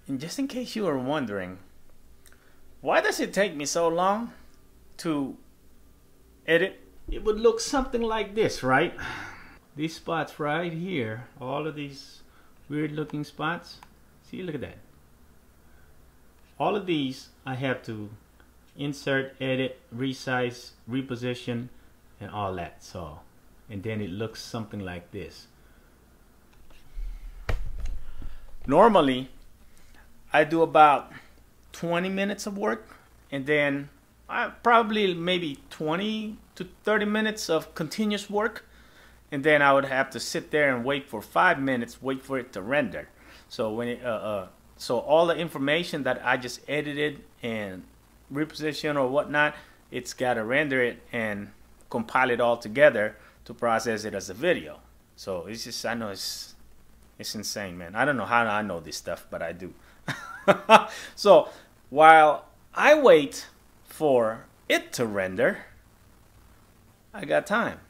And just in case you were wondering, why does it take me so long to edit? It would look something like this, right? These spots right here, all of these weird looking spots. See, look at that. All of these I have to insert, edit, resize, reposition, and all that. So, and then it looks something like this. Normally, I do about 20 minutes of work, and then I probably maybe 20 to 30 minutes of continuous work, and then I would have to sit there and wait for 5 minutes, wait for it to render. So when it, so all the information that I just edited and reposition or whatnot, it's got to render it and compile it all together to process it as a video. So it's just, I know it's insane, man. I don't know how I know this stuff, but I do. So while I wait for it to render, I got time.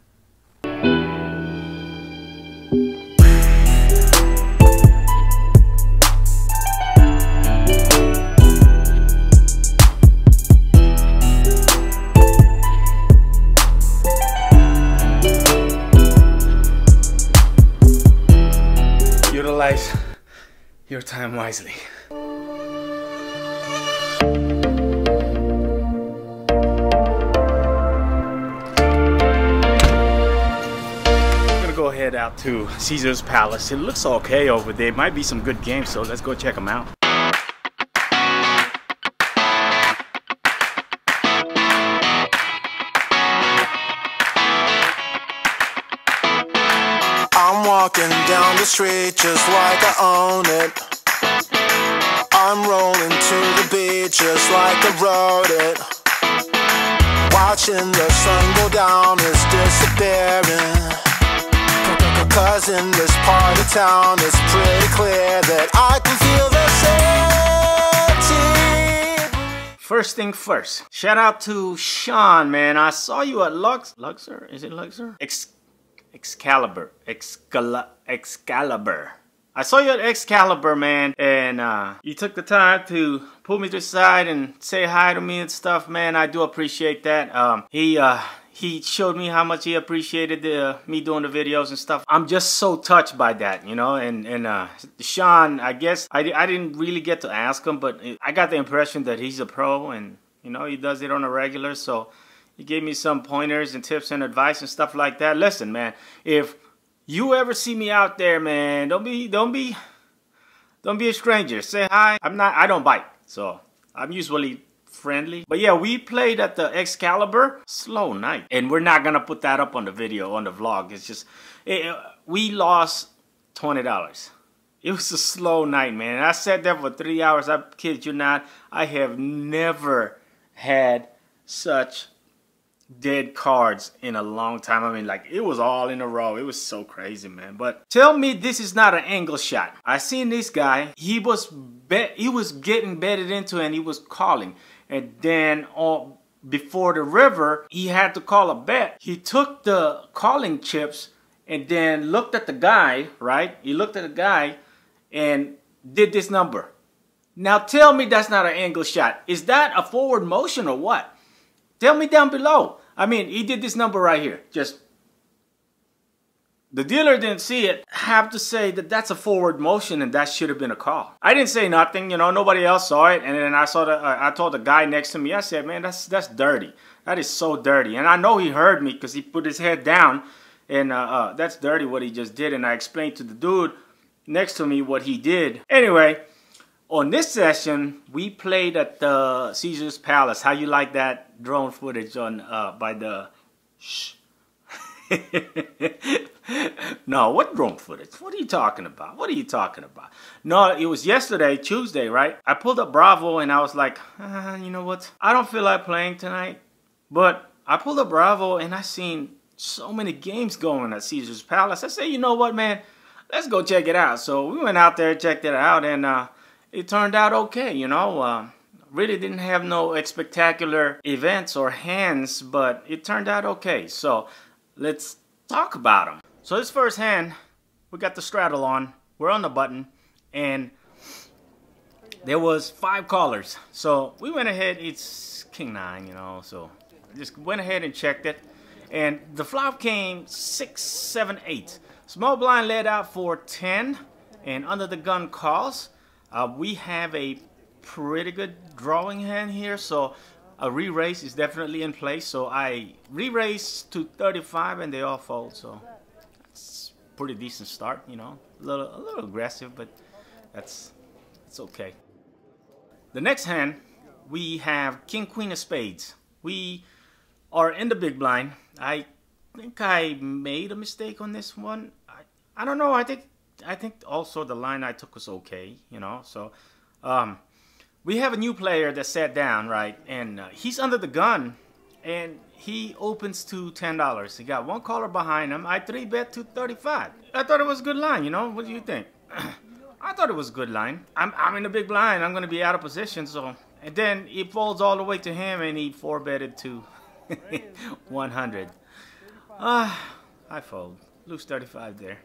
Utilize your time wisely. Go head out to Caesar's Palace. It looks okay over there. Might be some good games, so let's go check them out. I'm walking down the street just like I own it. I'm rolling to the beat just like I wrote it. Watching the sun go down is disappearing. Cause in this part of town it's pretty clear that I can feel the city. First thing first, shout out to Sean, man. I saw you at Luxor? Is it Luxor? Excalibur. Excalibur. I saw you at Excalibur, man, and you took the time to pull me to the side and say hi to me and stuff, man. I do appreciate that. He showed me how much he appreciated me doing the videos and stuff. I'm just so touched by that, you know. And Sean, I guess I didn't really get to ask him, but I got the impression that he's a pro, and you know, he does it on a regular. So he gave me some pointers and tips and advice and stuff like that. Listen, man, if you ever see me out there, man, don't be a stranger. Say hi. I don't bite, so I'm usually friendly. But yeah, we played at the Excalibur. Slow night, and we're not gonna put that up on the video, on the vlog. It's just we lost $20. It was a slow night, man. I sat there for 3 hours. I kid you not. I have never had such dead cards in a long time. I mean, like, it was all in a row. It was so crazy, man. But tell me this is not an angle shot. I seen this guy. He was getting betted into, and he was calling. And then before the river, he had to call a bet. He took the calling chips and then looked at the guy, right? He looked at the guy and did this number. Now tell me that's not an angle shot. Is that a forward motion or what? Tell me down below. I mean, he did this number right here. Just, the dealer didn't see it. I have to say that that's a forward motion, and that should have been a call. I didn't say nothing, you know, nobody else saw it. And then I told the guy next to me, I said, man, that's dirty. That is so dirty. And I know he heard me because he put his head down, and that's dirty what he just did. And I explained to the dude next to me what he did. Anyway, on this session, we played at the Caesar's Palace. How you like that drone footage on by the shh? No, what drone footage? What are you talking about? What are you talking about? No, it was yesterday, Tuesday, right? I pulled up Bravo and I was like, you know what? I don't feel like playing tonight. But I pulled up Bravo and I seen so many games going at Caesar's Palace. I said, you know what, man? Let's go check it out. So we went out there, checked it out, and it turned out okay, you know. Really didn't have no spectacular events or hands, but it turned out okay. So let's talk about them. So this first hand, we got the straddle on. We're on the button, and there was 5 callers. So we went ahead, it's king 9, you know, so just went ahead and checked it. And the flop came 6, 7, 8. Small blind led out for 10, and under the gun calls. We have a pretty good drawing hand here, so a re-raise is definitely in place. So I re-raised to 35 and they all fold, so it's pretty decent start, you know. A little aggressive, but it's okay. The next hand, we have king queen of spades. We are in the big blind. I think I made a mistake on this one. I don't know. I think also the line I took was okay, you know. So we have a new player that sat down, right, and he's under the gun, and he opens to $10. He got 1 caller behind him. I 3-bet to 35. I thought it was a good line, you know. What do you think? I thought it was a good line. I'm in the big blind. I'm gonna be out of position, so. And then it folds all the way to him, and he 4-betted to 100. I fold. Lose 35 there.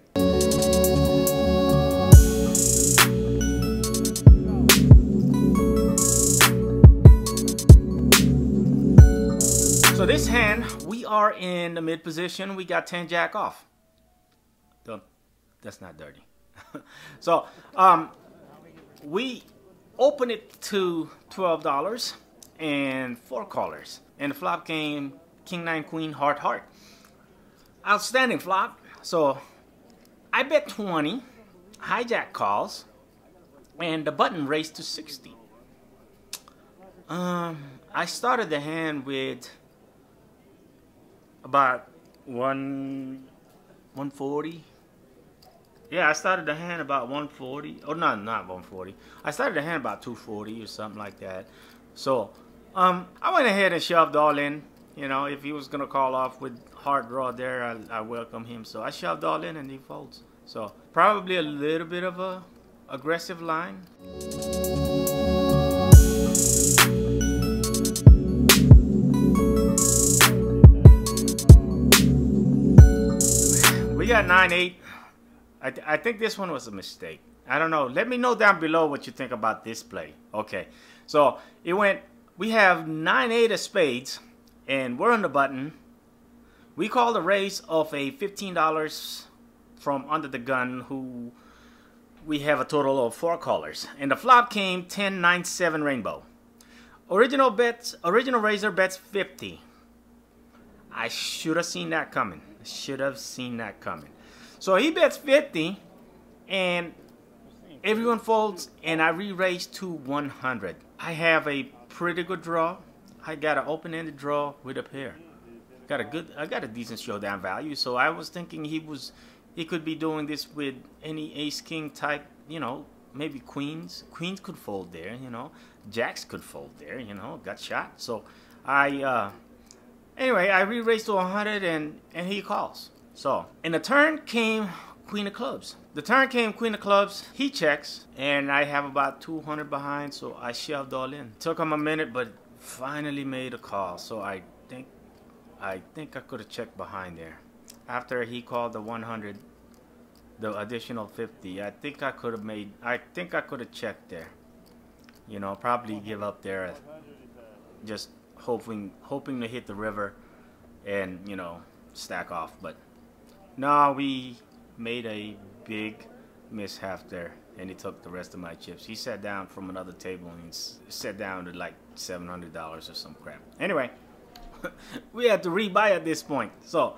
So this hand, we are in the mid position. We got 10 jack off. That's not dirty. So we open it to $12 and 4 callers. And the flop came king 9 queen heart heart. Outstanding flop. So I bet 20, hijack calls, and the button raised to 60. I started the hand with about 140. Yeah, I started the hand about 140. Oh, no, not 140. I started the hand about 240 or something like that. So I went ahead and shoved all in. You know, if he was gonna call off with hard draw there, I welcome him. So I shoved all in and he folds. So probably a little bit of a aggressive line. We got 9-8. I think this one was a mistake. I don't know. Let me know down below what you think about this play. Okay, so it went. We have 9-8 of spades. And we're on the button. We called a raise of a $15 from under the gun, who we have a total of 4 callers. And the flop came 10, 9, 7 rainbow. Original raiser bets 50. I should have seen that coming. So he bets 50 and everyone folds, and I re-raise to 100. I have a pretty good draw. I got an open-ended draw with a pair. I got a decent showdown value, so I was thinking he could be doing this with any ace-king type, you know, maybe queens. Queens could fold there, you know. Jacks could fold there, you know, got shot. So anyway, I re-raised to 100 and he calls. So, and the turn came queen of clubs. He checks, and I have about 200 behind, so I shoved all in. Took him a minute, but finally made a call. So I think I could have checked behind there. After he called the 100, the additional 50, I think I could have checked there. You know, probably give up there, just hoping to hit the river and, you know, stack off. But no, we made a big mishap there, and he took the rest of my chips. He sat down from another table and he sat down to like $700 or some crap. Anyway, we had to rebuy at this point. So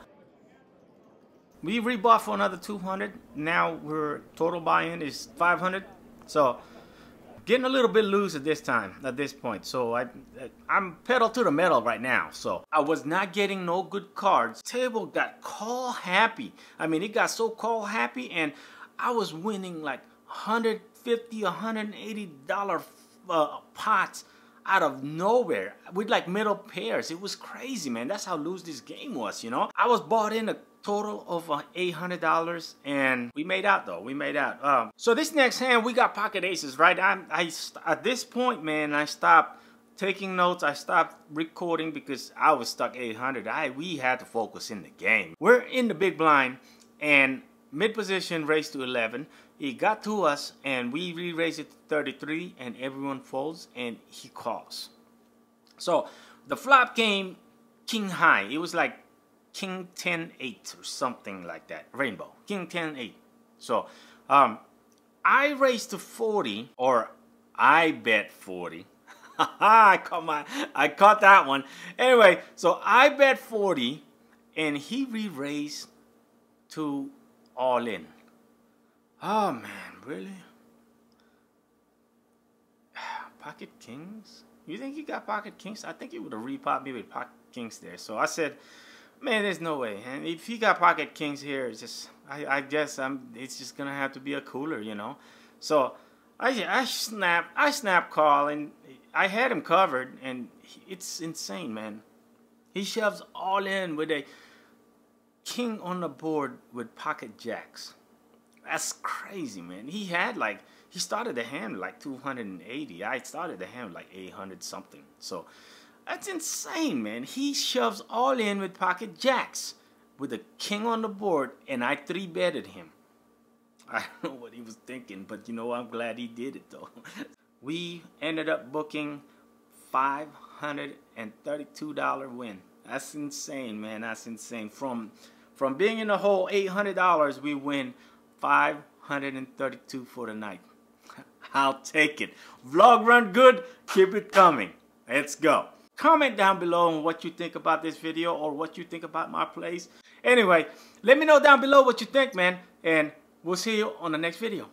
we rebought for another 200. Now we're total buy-in is 500. So getting a little bit loose at this point. So I'm pedal to the metal right now. So I was not getting no good cards. Table got call happy. I mean, it got so call happy, and I was winning like $150, $180 pots out of nowhere with like middle pairs. It was crazy, man. That's how loose this game was, you know. I was bought in a total of $800, and we made out though. So this next hand, we got pocket aces, right? At this point, man, I stopped taking notes. I stopped recording because I was stuck 800. We had to focus in the game. We're in the big blind, and mid position raised to 11. He got to us, and we re-raised it to 33, and everyone folds, and he calls. So the flop came king high. It was like king 10-8 or something like that. Rainbow. King 10-8. So I raised to 40, or I bet 40. I caught that one. Anyway, so I bet 40, and he re-raised to all in. Oh man, really? Pocket kings? You think he got pocket kings? I think he would have repopped me with pocket kings there. So I said, man, there's no way. And if he got pocket kings here, it's just, I guess it's just gonna have to be a cooler, you know. So I snap call, and I had him covered, and it's insane, man. He shoves all in with a king on the board with pocket jacks. That's crazy, man. He started the hand like 280. I started the hand like 800 something. So that's insane, man. He shoves all in with pocket jacks with a king on the board, and I 3-betted him. I don't know what he was thinking, but you know, I'm glad he did it though. We ended up booking $532 win. That's insane, man. That's insane. From being in the hole $800, we win $532 for the night. I'll take it. Vlog run good. Keep it coming. Let's go. Comment down below on what you think about this video, or what you think about my plays. Anyway, let me know down below what you think, man. And we'll see you on the next video.